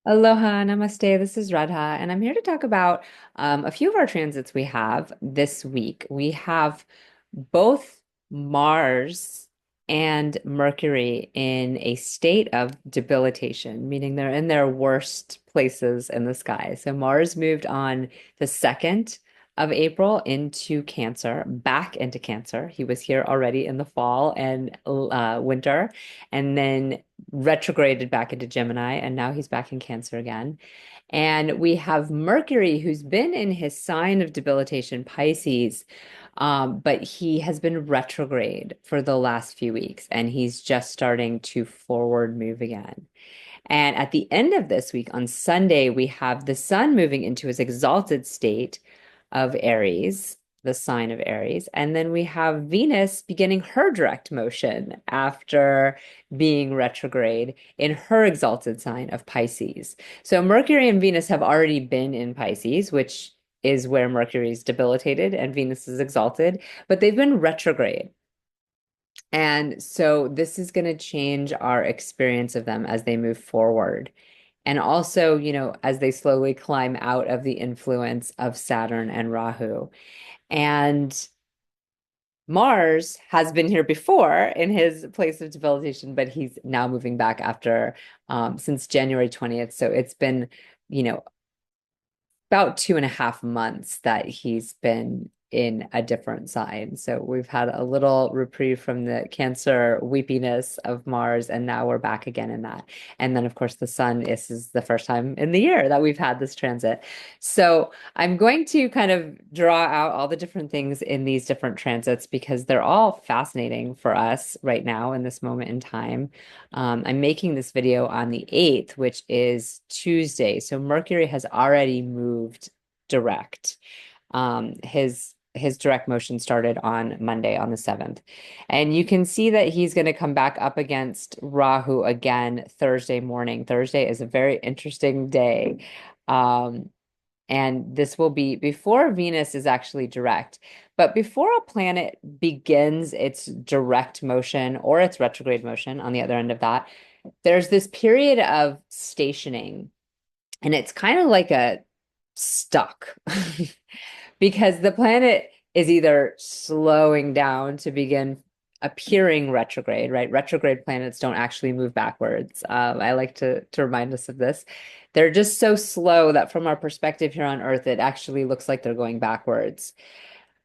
Aloha, namaste. This is Radha, and I'm here to talk about a few of our transits we have this week. We have both Mars and Mercury in a state of debilitation, meaning they're in their worst places in the sky. So Mars moved on the 2nd of April into Cancer, back into Cancer. He was here already in the fall and winter, and then retrograded back into Gemini, and now he's back in Cancer again. And we have Mercury, who's been in his sign of debilitation, Pisces, but he has been retrograde for the last few weeks, and he's just starting to forward move again. And at the end of this week, on Sunday, we have the sun moving into his exalted state of Aries, the sign of Aries. And then we have Venus beginning her direct motion after being retrograde in her exalted sign of Pisces. So Mercury and Venus have already been in Pisces, which is where Mercury is debilitated and Venus is exalted, but they've been retrograde. And so this is going to change our experience of them as they move forward. And also, as they slowly climb out of the influence of Saturn and Rahu. And Mars has been here before in his place of debilitation, but he's now moving back after since January 20th. So it's been, you know, about 2.5 months that he's been in a different sign. So we've had a little reprieve from the Cancer weepiness of Mars, and now we're back again in that. And then, of course, the sun is the first time in the year that we've had this transit. So I'm going to kind of draw out all the different things in these different transits because they're all fascinating for us right now in this moment in time. I'm making this video on the 8th, which is Tuesday. So Mercury has already moved direct. His direct motion started on Monday on the 7th. And you can see that he's going to come back up against Rahu again Thursday morning. Thursday is a very interesting day. And this will be before Venus is actually direct. But before a planet begins its direct motion or its retrograde motion on the other end of that, there's this period of stationing. And it's kind of like a stuck because the planet is either slowing down to begin appearing retrograde, right? Retrograde planets don't actually move backwards. I like to remind us of this. They're just so slow that from our perspective here on Earth, it actually looks like they're going backwards.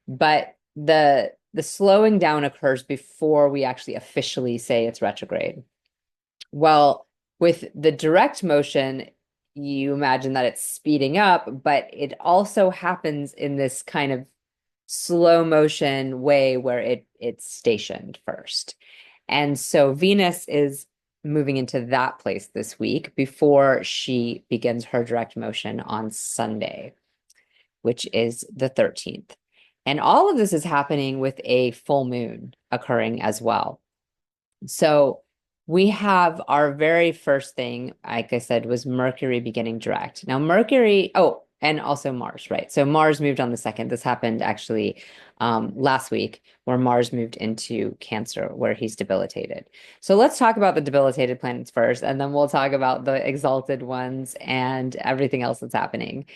But the slowing down occurs before we actually officially say it's retrograde. Well, with the direct motion, you imagine that it's speeding up, but it also happens in this kind of slow motion way where it's stationed first. And so Venus is moving into that place this week before she begins her direct motion on Sunday, which is the 13th. And all of this is happening with a full moon occurring as well. So we have our very first thing, like I said, was Mercury beginning direct. Now, Mercury, oh, and also Mars, right? So Mars moved on the 2nd. This happened actually last week, where Mars moved into Cancer, where he's debilitated. So let's talk about the debilitated planets first, and then we'll talk about the exalted ones and everything else that's happening.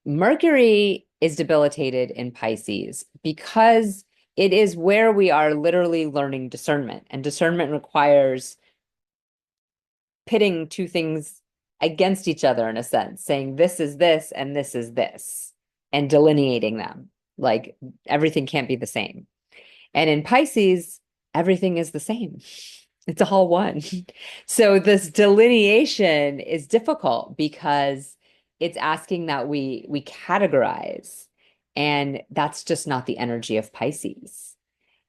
Mercury is debilitated in Pisces because it is where we are literally learning discernment, and discernment requires pitting two things against each other in a sense, saying this is this and this is this, and delineating them. Like everything can't be the same. And in Pisces, everything is the same. It's all one. So this delineation is difficult because it's asking that we categorize, and that's just not the energy of Pisces.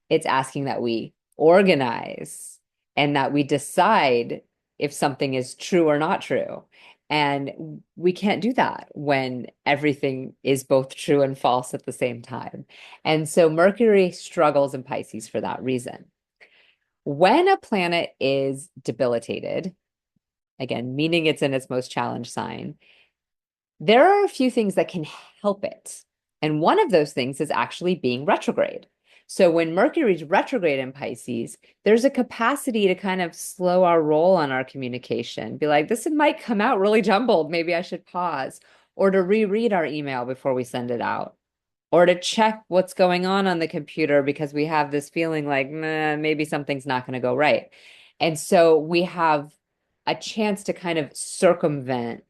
It's asking that we organize and that we decide if something is true or not true. And we can't do that when everything is both true and false at the same time. And so Mercury struggles in Pisces for that reason. When a planet is debilitated, again, meaning it's in its most challenged sign, there are a few things that can help it. And one of those things is actually being retrograde. So when Mercury's retrograde in Pisces, there's a capacity to kind of slow our roll on our communication. Be like, this might come out really jumbled. Maybe I should pause. Or to reread our email before we send it out. Or to check what's going on the computer because we have this feeling like, maybe something's not going to go right. And so we have a chance to kind of circumvent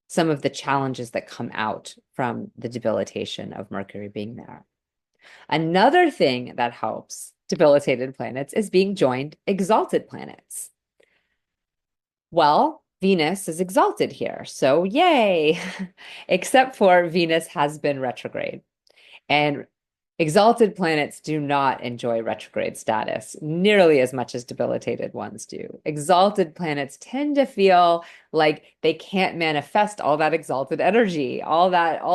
some of the challenges that come out from the debilitation of Mercury being there. Another thing that helps debilitated planets is being joined exalted planets. Well, Venus is exalted here, so yay! Except for Venus has been retrograde. And exalted planets do not enjoy retrograde status nearly as much as debilitated ones do. Exalted planets tend to feel like they can't manifest all that exalted energy. All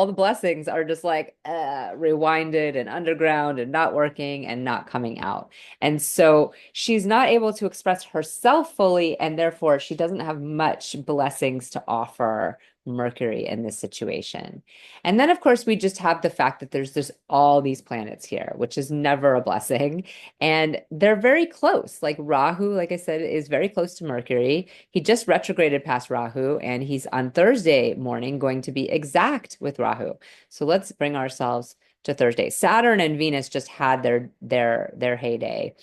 the blessings are just like rewinded and underground and not working and not coming out. And so she's not able to express herself fully, and therefore she doesn't have much blessings to offer Mercury in this situation. And then, of course, we just have the fact that there's just all these planets here, which is never a blessing. And they're very close. Like Rahu, like I said, is very close to Mercury. He just retrograded past Rahu, and he's on Thursday morning going to be exact with Rahu. So let's bring ourselves to Thursday. Saturn and Venus just had their heyday.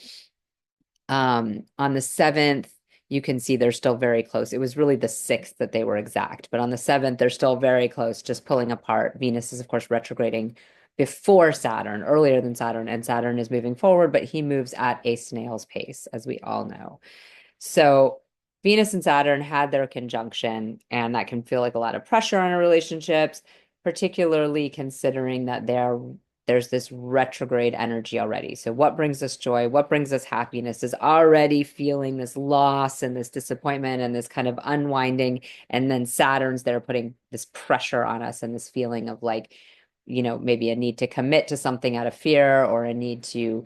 On the 7th, you can see they're still very close. It was really the 6th that they were exact, but on the 7th, they're still very close, just pulling apart. Venus is, of course, retrograding before Saturn, earlier than Saturn, and Saturn is moving forward, but he moves at a snail's pace, as we all know. So Venus and Saturn had their conjunction, and that can feel like a lot of pressure on our relationships, particularly considering that there's this retrograde energy already. So what brings us joy, what brings us happiness is already feeling this loss and this disappointment and this kind of unwinding. And then Saturn's there putting this pressure on us and this feeling of like, maybe a need to commit to something out of fear or a need to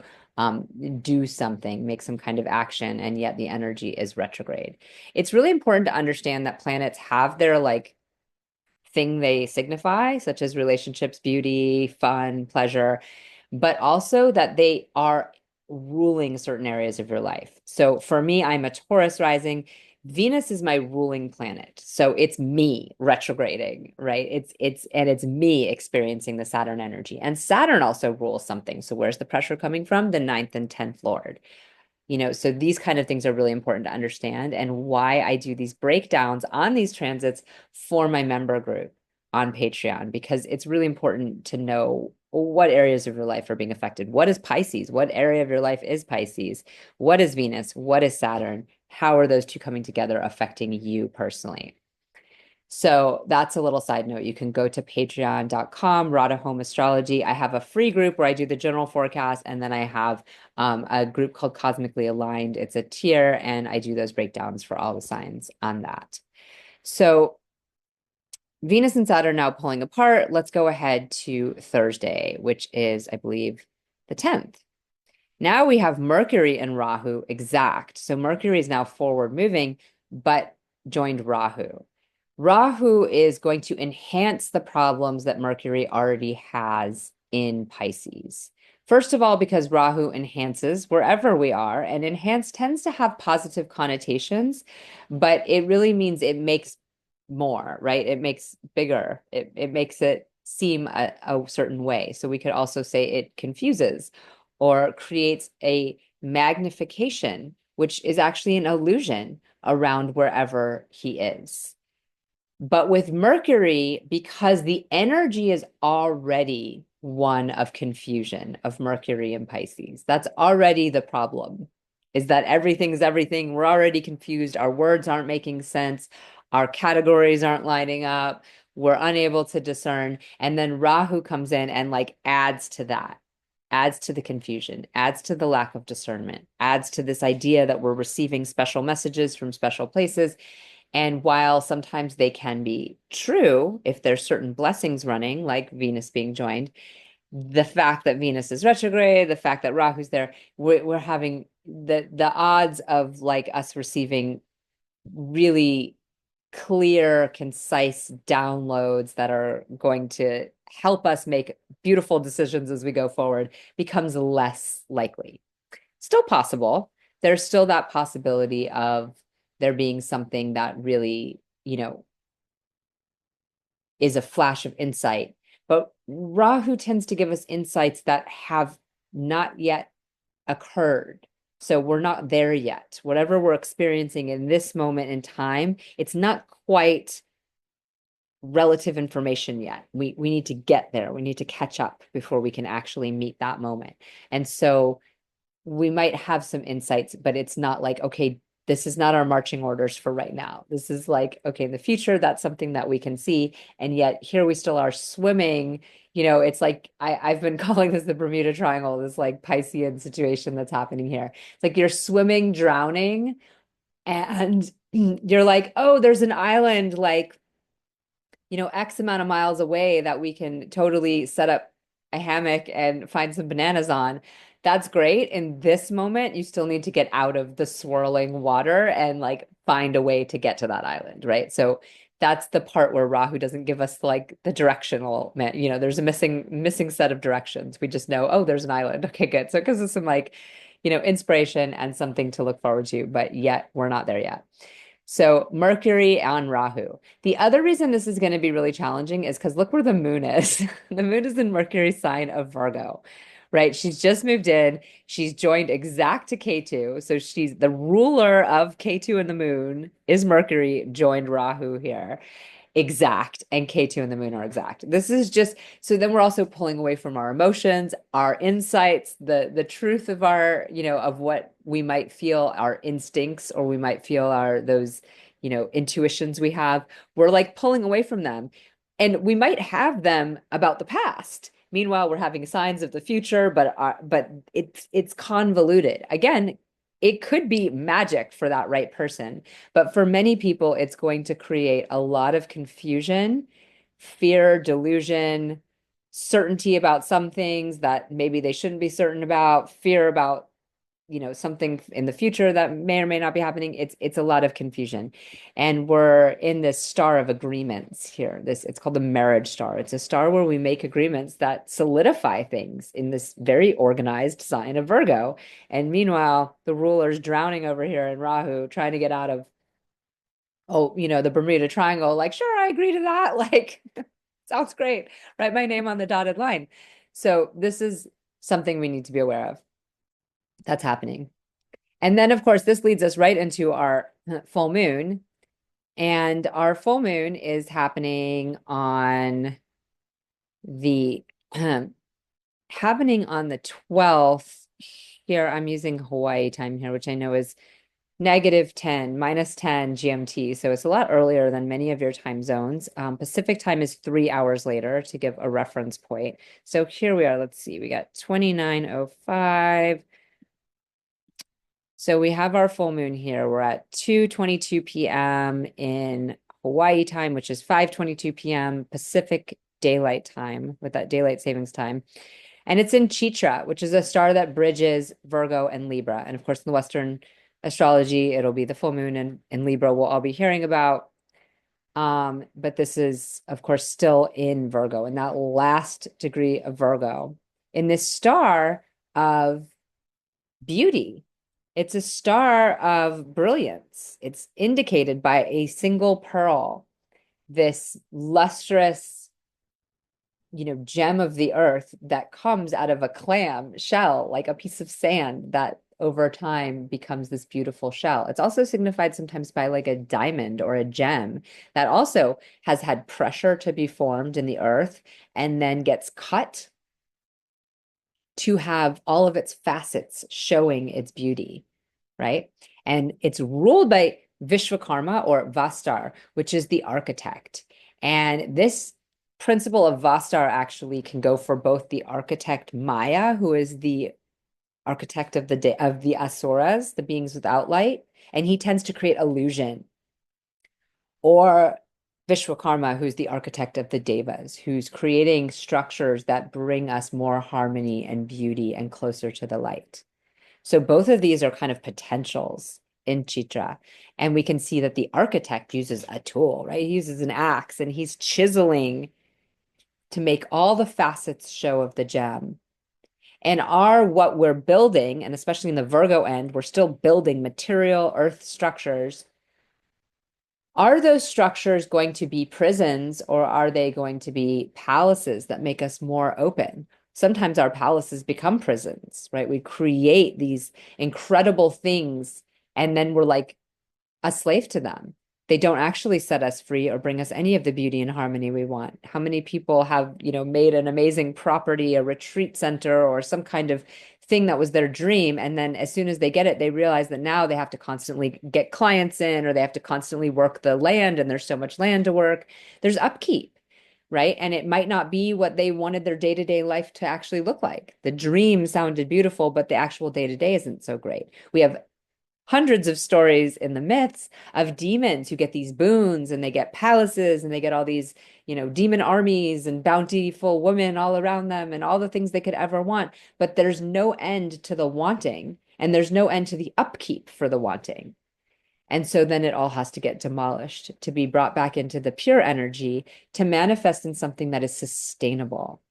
do something, make some kind of action, and yet the energy is retrograde. It's really important to understand that planets have their like thing they signify, such as relationships, beauty, fun, pleasure, but also that they are ruling certain areas of your life. So for me, I'm a Taurus rising. Venus is my ruling planet. So it's me retrograding, right? It's me experiencing the Saturn energy. And Saturn also rules something. So where's the pressure coming from? The ninth and 10th Lord. So these kind of things are really important to understand, and why I do these breakdowns on these transits for my member group on Patreon, because it's really important to know what areas of your life are being affected. What is Pisces? What area of your life is Pisces? What is Venus? What is Saturn? How are those two coming together affecting you personally? So that's a little side note. You can go to patreon.com, Radha Home Astrology. I have a free group where I do the general forecast, and then I have a group called Cosmically Aligned. It's a tier, and I do those breakdowns for all the signs on that. So Venus and Saturn now pulling apart. Let's go ahead to Thursday, which is, I believe, the 10th. Now we have Mercury and Rahu exact. So Mercury is now forward moving, but joined Rahu. Rahu is going to enhance the problems that Mercury already has in Pisces. First of all, because Rahu enhances wherever we are, and enhance tends to have positive connotations, but it really means it makes more, right? It makes bigger. It makes it seem a certain way. So we could also say it confuses or creates a magnification, which is actually an illusion around wherever he is. But with Mercury, because the energy is already one of confusion of Mercury and Pisces, that's already the problem, is that everything's everything. We're already confused. Our words aren't making sense. Our categories aren't lining up. We're unable to discern. And then Rahu comes in and like adds to that, adds to the confusion, adds to the lack of discernment, adds to this idea that we're receiving special messages from special places. And while sometimes they can be true, if there's certain blessings running, like Venus being joined, the fact that Venus is retrograde, the fact that Rahu's there, we're having the odds of like us receiving really clear, concise downloads that are going to help us make beautiful decisions as we go forward becomes less likely. Still possible. There's still that possibility of there being something that really, is a flash of insight. But Rahu tends to give us insights that have not yet occurred. So we're not there yet. Whatever we're experiencing in this moment in time, it's not quite relative information yet. We need to get there. We need to catch up before we can actually meet that moment. And so we might have some insights, but it's not like, okay, this is not our marching orders for right now. This is like, okay, in the future, that's something that we can see. And yet here we still are swimming. It's like I've been calling this the Bermuda Triangle, this like Piscean situation that's happening here. It's like you're swimming, drowning, and you're like, oh, there's an island like X amount of miles away that we can totally set up a hammock and find some bananas on. That's great. In this moment, you still need to get out of the swirling water and like find a way to get to that island, right? So that's the part where Rahu doesn't give us like the directional, there's a missing set of directions. We just know, oh, there's an island. Okay, good. So it gives us some like, inspiration and something to look forward to, but yet we're not there yet. So Mercury on Rahu. The other reason this is going to be really challenging is because look where the moon is. The moon is in Mercury's sign of Virgo, right? She's just moved in. She's joined exact to Ketu. So she's the ruler of Ketu and the moon is Mercury joined Rahu here exact, and K2 and the moon are exact. This is just so then we're also pulling away from our emotions, our insights, the truth of our, of what we might feel, our instincts, or we might feel our those, intuitions we have. We're like pulling away from them. And we might have them about the past. Meanwhile, we're having signs of the future, but it's convoluted. Again, it could be magic for that right person. But for many people, it's going to create a lot of confusion, fear, delusion, certainty about some things that maybe they shouldn't be certain about, fear about, something in the future that may or may not be happening. It's a lot of confusion. And we're in this star of agreements here. It's called the marriage star. It's a star where we make agreements that solidify things in this very organized sign of Virgo. And meanwhile, the ruler's drowning over here in Rahu, trying to get out of, the Bermuda Triangle. Like, sure, I agree to that. Like, sounds great. Write my name on the dotted line. So this is something we need to be aware of. That's happening. And then, of course, this leads us right into our full moon. And our full moon is happening on the happening on the 12th. Here, I'm using Hawaii time here, which I know is -10, -10 GMT. So it's a lot earlier than many of your time zones. Pacific time is 3 hours later to give a reference point. So here we are. Let's see. We got 29:05. So we have our full moon here. We're at 2:22 p.m. in Hawaii time, which is 5:22 p.m. Pacific daylight time with that daylight savings time. And it's in Chitra, which is a star that bridges Virgo and Libra. And of course, in the Western astrology, it'll be the full moon in Libra we'll all be hearing about. But this is, of course, still in Virgo, in that last degree of Virgo, in this star of beauty. It's a star of brilliance. It's indicated by a single pearl, this lustrous, gem of the earth that comes out of a clam shell, like a piece of sand that over time becomes this beautiful shell. It's also signified sometimes by like a diamond or a gem that also has had pressure to be formed in the earth and then gets cut to have all of its facets showing its beauty, right? And it's ruled by Vishwakarma or Vastar, which is the architect. And this principle of Vastar actually can go for both the architect Maya, who is the architect of the asuras, the beings without light, and he tends to create illusion, or Vishwakarma, who's the architect of the devas, who's creating structures that bring us more harmony and beauty and closer to the light. So both of these are kind of potentials in Chitra. And we can see that the architect uses a tool, right? He uses an axe and he's chiseling to make all the facets show of the gem. And our what we're building, and especially in the Virgo end, we're still building material earth structures. Are those structures going to be prisons or are they going to be palaces that make us more open? Sometimes our palaces become prisons, right? We create these incredible things and then we're like a slave to them. They don't actually set us free or bring us any of the beauty and harmony we want. How many people have, made an amazing property, a retreat center, or some kind of thing that was their dream. And then as soon as they get it, they realize that now they have to constantly get clients in or they have to constantly work the land and there's so much land to work. There's upkeep, right? And it might not be what they wanted their day-to-day life to actually look like. The dream sounded beautiful, but the actual day-to-day isn't so great. We have hundreds of stories in the myths of demons who get these boons and they get palaces and they get all these, demon armies and bountiful women all around them and all the things they could ever want. But there's no end to the wanting and there's no end to the upkeep for the wanting. And so then it all has to get demolished to be brought back into the pure energy to manifest in something that is sustainable,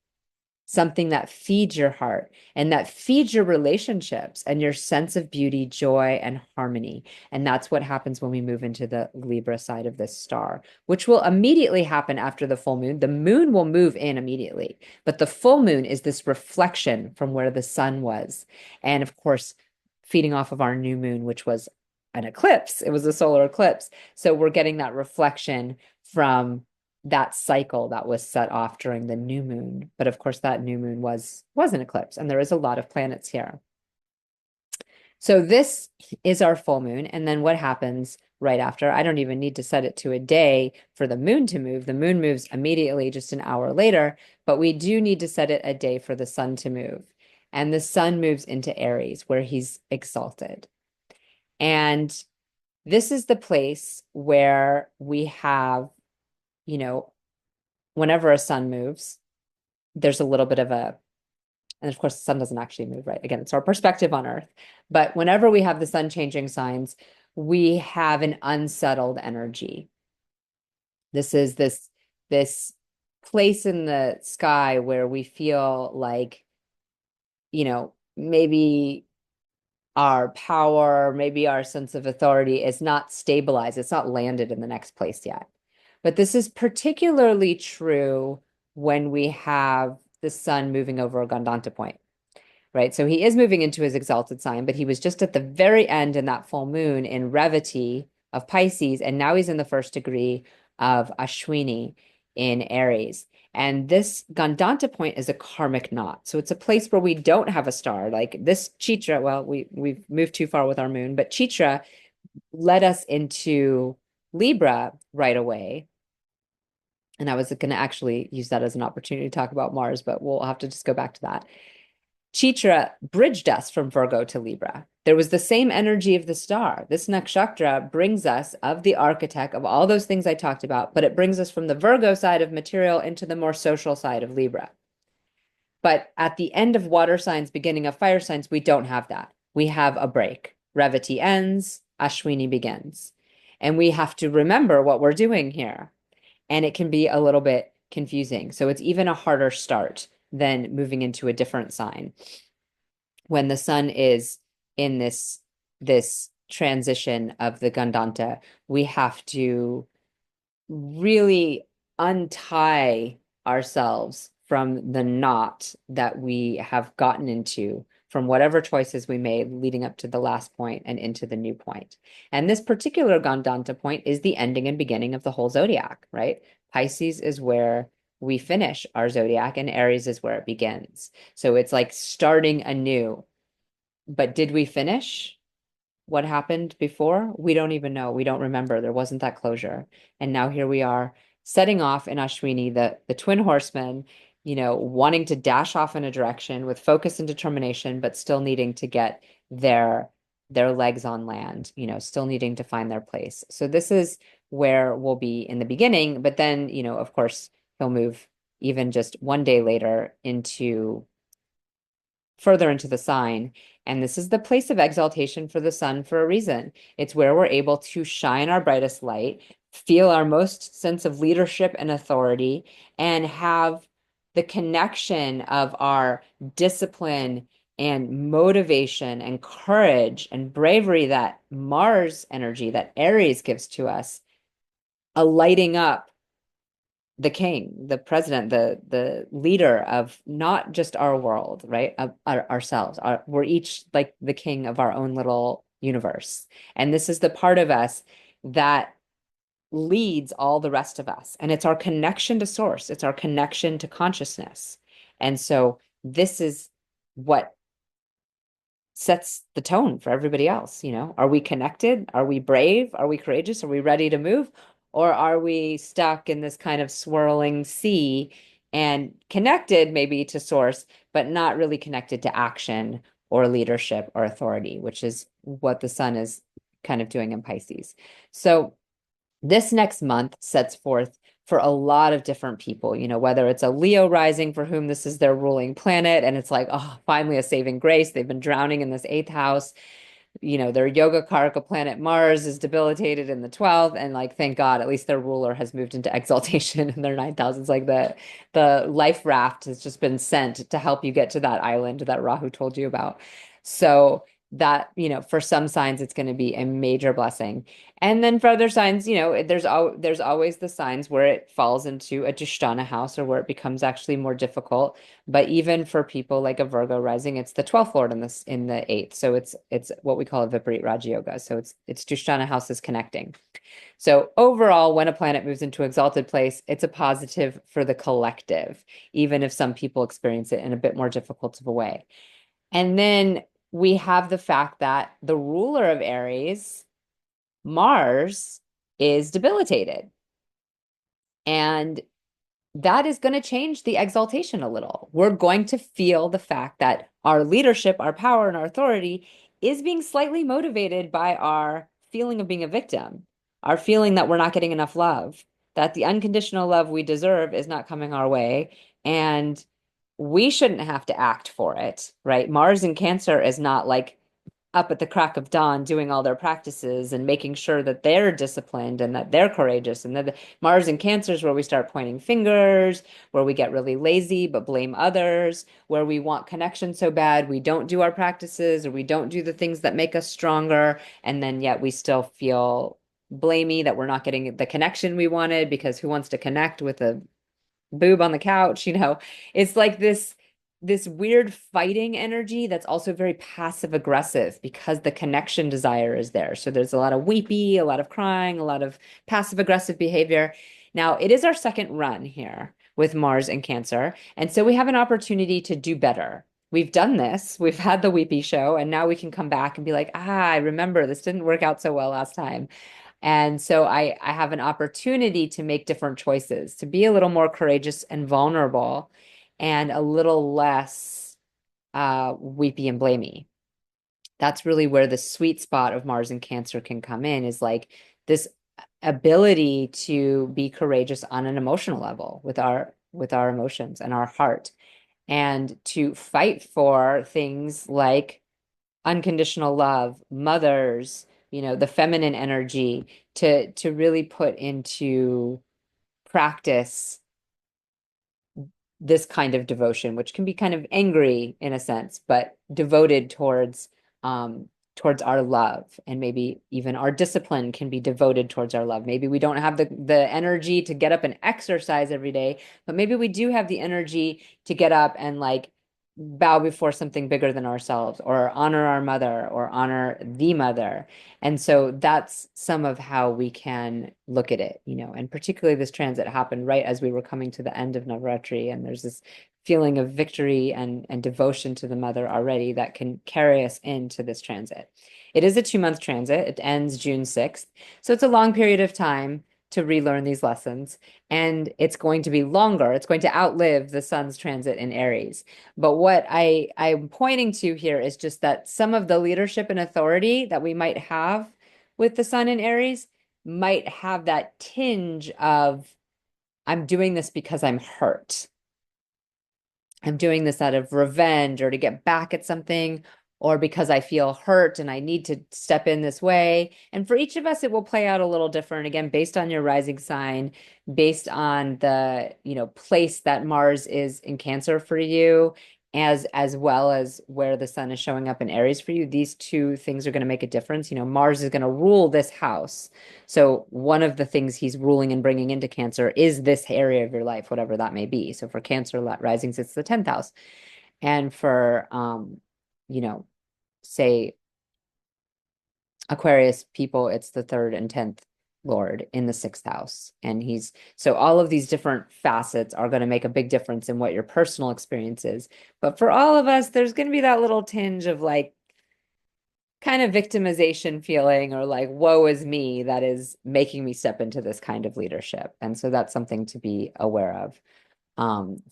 something that feeds your heart and that feeds your relationships and your sense of beauty, joy, and harmony. And that's what happens when we move into the Libra side of this star, which will immediately happen after the full moon. The moon will move in immediately, but the full moon is this reflection from where the sun was. And of course, feeding off of our new moon, which was an eclipse. It was a solar eclipse. So we're getting that reflection from that cycle that was set off during the new moon. But of course, that new moon was an eclipse, and there is a lot of planets here. So this is our full moon. And then what happens right after? I don't even need to set it to a day for the moon to move. The moon moves immediately just an hour later, but we do need to set it a day for the sun to move. And the sun moves into Aries, where he's exalted. And this is the place where we have, whenever a sun moves, there's a little bit of and of course, the sun doesn't actually move, right? Again, it's our perspective on Earth. But whenever we have the sun changing signs, we have an unsettled energy. This is this place in the sky where we feel like, maybe our power, maybe our sense of authority is not stabilized. It's not landed in the next place yet. But this is particularly true when we have the sun moving over a Gandanta point, right? So he is moving into his exalted sign, but he was just at the very end in that full moon in Revati of Pisces, and now he's in the first degree of Ashwini in Aries. And this Gandanta point is a karmic knot. So it's a place where we don't have a star. Like this Chitra, well, we've moved too far with our moon, but Chitra led us into Libra right away. And I was going to actually use that as an opportunity to talk about Mars, but we'll have to just go back to that. Chitra bridged us from Virgo to Libra. There was the same energy of the star. This nakshatra brings us of the architect of all those things I talked about, but it brings us from the Virgo side of material into the more social side of Libra. But at the end of water signs, beginning of fire signs, we don't have that. We have a break. Revati ends, Ashwini begins. And we have to remember what we're doing here. And it can be a little bit confusing. So it's even a harder start than moving into a different sign. When the sun is in this transition of the Gandanta, we have to really untie ourselves from the knot that we have gotten into from whatever choices we made leading up to the last point and into the new point. And this particular Gandanta point is the ending and beginning of the whole zodiac, right? Pisces is where we finish our zodiac and Aries is where it begins. So it's like starting anew. But did we finish what happened before? We don't even know. We don't remember. There wasn't that closure. And now here we are setting off in Ashwini, the twin horsemen, wanting to dash off in a direction with focus and determination, but still needing to get their legs on land, still needing to find their place. So this is where we'll be in the beginning, but then, of course, he'll move even just one day later into further into the sign. And this is the place of exaltation for the sun for a reason. It's where we're able to shine our brightest light, feel our most sense of leadership and authority, and have the connection of our discipline and motivation and courage and bravery that Mars energy, that Aries gives to us, a lighting up the king, the president, the leader of not just our world, right? Of ourselves. We're each like the king of our own little universe. And this is the part of us that leads all the rest of us. And it's our connection to source, it's our connection to consciousness. And so this is what sets the tone for everybody else. Are we connected? Are we brave? Are we courageous? Are we ready to move? Or are we stuck in this kind of swirling sea and connected maybe to source, but not really connected to action or leadership or authority, which is what the sun is kind of doing in Pisces. So this next month sets forth for a lot of different people, whether it's a Leo rising for whom this is their ruling planet, and it's like, oh, finally a saving grace. They've been drowning in this eighth house. Their yoga karaka planet Mars is debilitated in the 12th, and like, thank God, at least their ruler has moved into exaltation in their 9,000s. Like the life raft has just been sent to help you get to that island that Rahu told you about. So that, for some signs, it's going to be a major blessing. And then for other signs, there's always the signs where it falls into a Dushtana house or where it becomes actually more difficult. But even for people like a Virgo rising, it's the 12th lord in the eighth. So it's what we call a Viparit Raja Yoga. So it's Dushtana houses connecting. So overall, when a planet moves into exalted place, it's a positive for the collective, even if some people experience it in a bit more difficult of a way. And then we have the fact that the ruler of Aries, Mars, is debilitated. And that is going to change the exaltation a little. We're going to feel the fact that our leadership, our power, and our authority is being slightly motivated by our feeling of being a victim, our feeling that we're not getting enough love, that the unconditional love we deserve is not coming our way. And we shouldn't have to act for it, right? Mars in Cancer is not like up at the crack of dawn doing all their practices and making sure that they're disciplined and that they're courageous. And then Mars in Cancer is where we start pointing fingers, where we get really lazy but blame others, where we want connection so bad we don't do our practices or we don't do the things that make us stronger. And then yet we still feel blamey that we're not getting the connection we wanted, because who wants to connect with a boob on the couch? It's like this weird fighting energy that's also very passive aggressive because the connection desire is there. So there's a lot of weepy, a lot of crying, a lot of passive aggressive behavior. Now, it is our second run here with Mars and Cancer, and so we have an opportunity to do better. We've done this, we've had the weepy show, and now we can come back and be like, I remember this didn't work out so well last time. And so I have an opportunity to make different choices, to be a little more courageous and vulnerable and a little less weepy and blamey. That's really where the sweet spot of Mars and Cancer can come in, is like this ability to be courageous on an emotional level with our emotions and our heart, and to fight for things like unconditional love, mothers, the feminine energy, to really put into practice this kind of devotion, which can be kind of angry in a sense, but devoted towards our love. And maybe even our discipline can be devoted towards our love. Maybe we don't have the energy to get up and exercise every day, but maybe we do have the energy to get up and like bow before something bigger than ourselves, or honor our mother, or honor the mother. And so that's some of how we can look at it, and particularly this transit happened right as we were coming to the end of Navratri, and there's this feeling of victory and devotion to the mother already that can carry us into this transit. It is a 2-month transit. It ends June 6th. So it's a long period of time to relearn these lessons. And it's going to be longer. It's going to outlive the sun's transit in Aries. But what I'm pointing to here is just that some of the leadership and authority that we might have with the sun in Aries might have that tinge of, I'm doing this because I'm hurt. I'm doing this out of revenge or to get back at something or because I feel hurt and I need to step in this way. And for each of us, it will play out a little different, again, based on your rising sign, based on the, place that Mars is in Cancer for you, as well as where the sun is showing up in Aries for you. These two things are going to make a difference. Mars is going to rule this house. So one of the things he's ruling and bringing into Cancer is this area of your life, whatever that may be. So for Cancer risings, it's the 10th house. And for, you know, say Aquarius people, it's the third and 10th Lord in the sixth house. And so all of these different facets are going to make a big difference in what your personal experience is. But for all of us, there's going to be that little tinge of like, kind of victimization feeling or like woe is me that is making me step into this kind of leadership. And so that's something to be aware of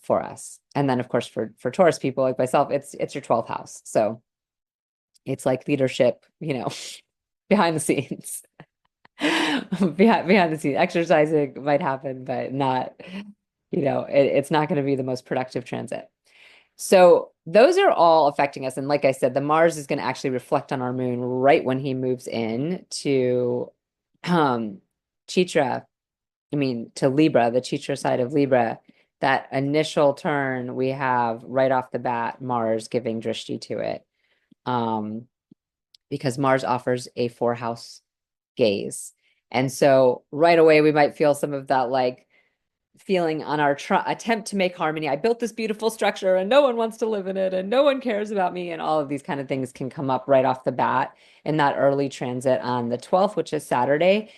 for us. And then of course for Taurus people like myself, it's your 12th house. So it's like leadership, behind the scenes. Behind the scenes. Exercising might happen, but not, it's not going to be the most productive transit. So those are all affecting us. And like I said, the Mars is going to actually reflect on our moon right when he moves in to um Chitra, to Libra, the Chitra side of Libra. That initial turn we have right off the bat, Mars giving drishti to it. Because Mars offers a four-house gaze. And so right away we might feel some of that like feeling on our attempt to make harmony. I built this beautiful structure and no one wants to live in it and no one cares about me. And all of these kind of things can come up right off the bat in that early transit on the 12th, which is Saturday.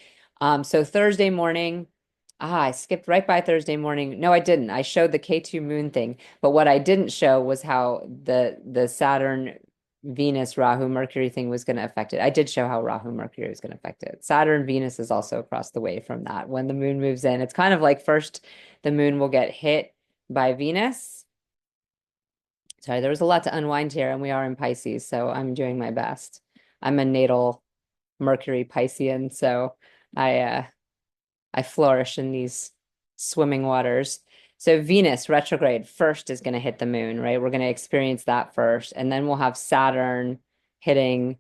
So Thursday morning, I skipped right by Thursday morning. No, I didn't. I showed the K2 moon thing, but what I didn't show was how the Saturn Venus, Rahu, Mercury thing was going to affect it. I did show how Rahu, Mercury was going to affect it. Saturn, Venus is also across the way from that. When the moon moves in, it's kind of like first the moon will get hit by Venus. Sorry, there was a lot to unwind here, and we are in Pisces, so I'm doing my best. I'm a natal Mercury Piscean, so I I flourish in these swimming waters. So Venus retrograde first is going to hit the moon, right? We're going to experience that first, and then we'll have Saturn hitting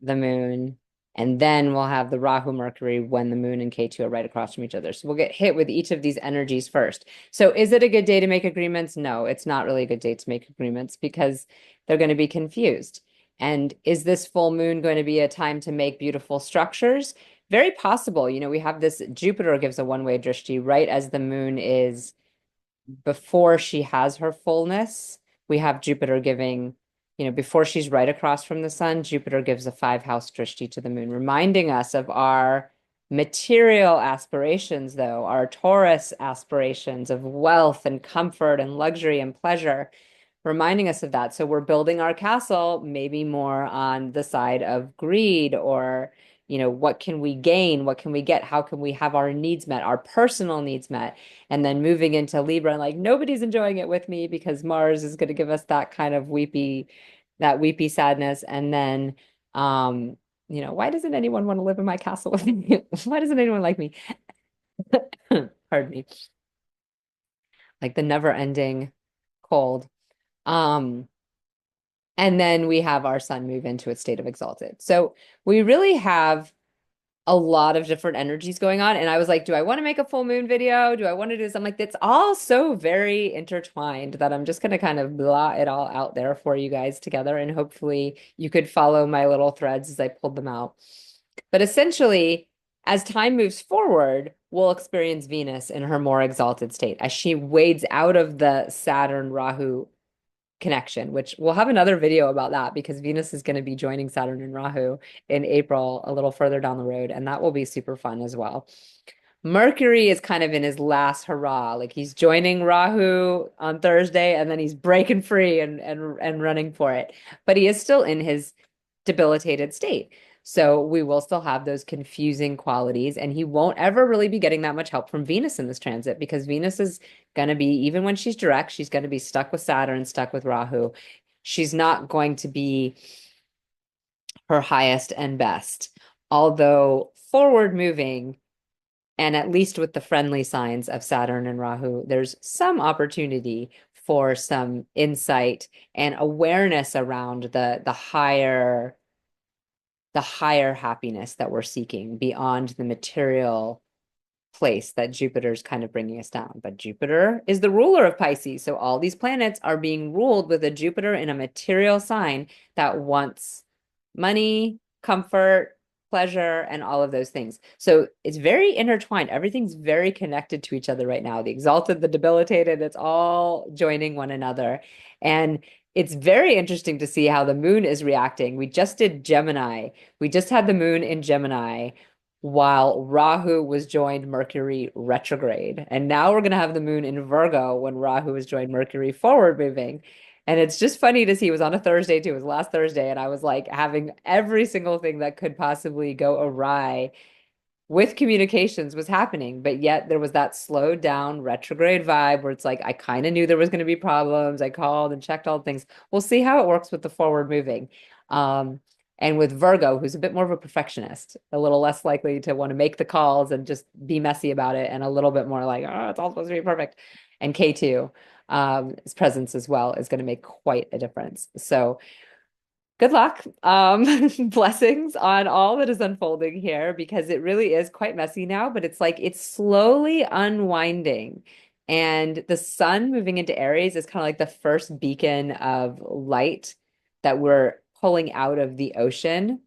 the moon, and then we'll have the Rahu Mercury when the moon and K2 are right across from each other. So we'll get hit with each of these energies first. So is it a good day to make agreements? No, it's not really a good day to make agreements because they're going to be confused. And is this full moon going to be a time to make beautiful structures? Very possible. We have this Jupiter gives a one-way drishti right as the moon is before she has her fullness. We have Jupiter giving, before she's right across from the sun, Jupiter gives a five-house drishti to the moon, reminding us of our material aspirations, though, our Taurus aspirations of wealth and comfort and luxury and pleasure, reminding us of that. So we're building our castle maybe more on the side of greed or, what can we gain? What can we get? How can we have our needs met, our personal needs met? And then moving into Libra, and like nobody's enjoying it with me because Mars is going to give us that kind of that weepy sadness. And then, why doesn't anyone want to live in my castle with me? Why doesn't anyone like me? Pardon me. Like the never ending cold. Um, and then we have our sun move into its state of exalted. So we really have a lot of different energies going on. And I was like, do I want to make a full moon video? Do I want to do this? I'm like, it's all so very intertwined that I'm just going to kind of blah it all out there for you guys together. And hopefully you could follow my little threads as I pulled them out. But essentially, as time moves forward, we'll experience Venus in her more exalted state as she wades out of the Saturn Rahu connection, which we'll have another video about that because Venus is going to be joining Saturn and Rahu in April a little further down the road, and that will be super fun as well. Mercury is kind of in his last hurrah. Like he's joining Rahu on Thursday and then he's breaking free and running for it. But he is still in his debilitated state. So we will still have those confusing qualities, and he won't ever really be getting that much help from Venus in this transit because Venus is going to be, even when she's direct, she's going to be stuck with Saturn, stuck with Rahu. She's not going to be her highest and best. Although forward moving, and at least with the friendly signs of Saturn and Rahu, there's some opportunity for some insight and awareness around the higher happiness that we're seeking beyond the material place that Jupiter's kind of bringing us down. But Jupiter is the ruler of Pisces. So all these planets are being ruled with a Jupiter in a material sign that wants money, comfort, pleasure, and all of those things. So it's very intertwined. Everything's very connected to each other right now. The exalted, the debilitated, it's all joining one another. And it's very interesting to see how the moon is reacting. We just did Gemini. We just had the moon in Gemini while Rahu was joined Mercury retrograde. And now we're going to have the moon in Virgo when Rahu is joined Mercury forward moving. And it's just funny to see. It was on a Thursday too. It was last Thursday. And I was like having every single thing that could possibly go awry with communications was happening, but yet there was that slowed down retrograde vibe where it's like I kind of knew there was going to be problems. I called and checked all the things. We'll see how it works with the forward moving. Um, and with Virgo, who's a bit more of a perfectionist, a little less likely to want to make the calls and just be messy about it, and a little bit more like, oh, it's all supposed to be perfect. And K2, his presence as well is going to make quite a difference. So good luck. Blessings on all that is unfolding here because it really is quite messy now, but it's like it's slowly unwinding. And the sun moving into Aries is kind of like the first beacon of light that we're pulling out of the ocean,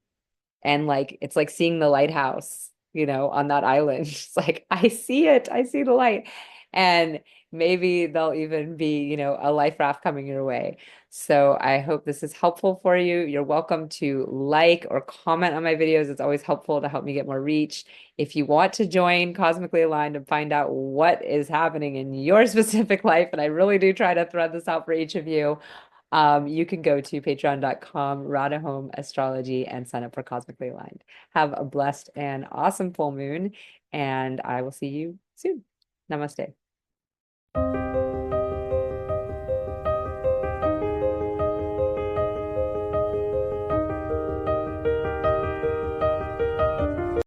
and like it's like seeing the lighthouse, on that island. It's like I see it, I see the light. And maybe there'll even be, a life raft coming your way. So I hope this is helpful for you. You're welcome to like or comment on my videos. It's always helpful to help me get more reach. If you want to join Cosmically Aligned and find out what is happening in your specific life, and I really do try to thread this out for each of you, you can go to patreon.com, Radha Home Astrology, and sign up for Cosmically Aligned. Have a blessed and awesome full moon, and I will see you soon. Namaste.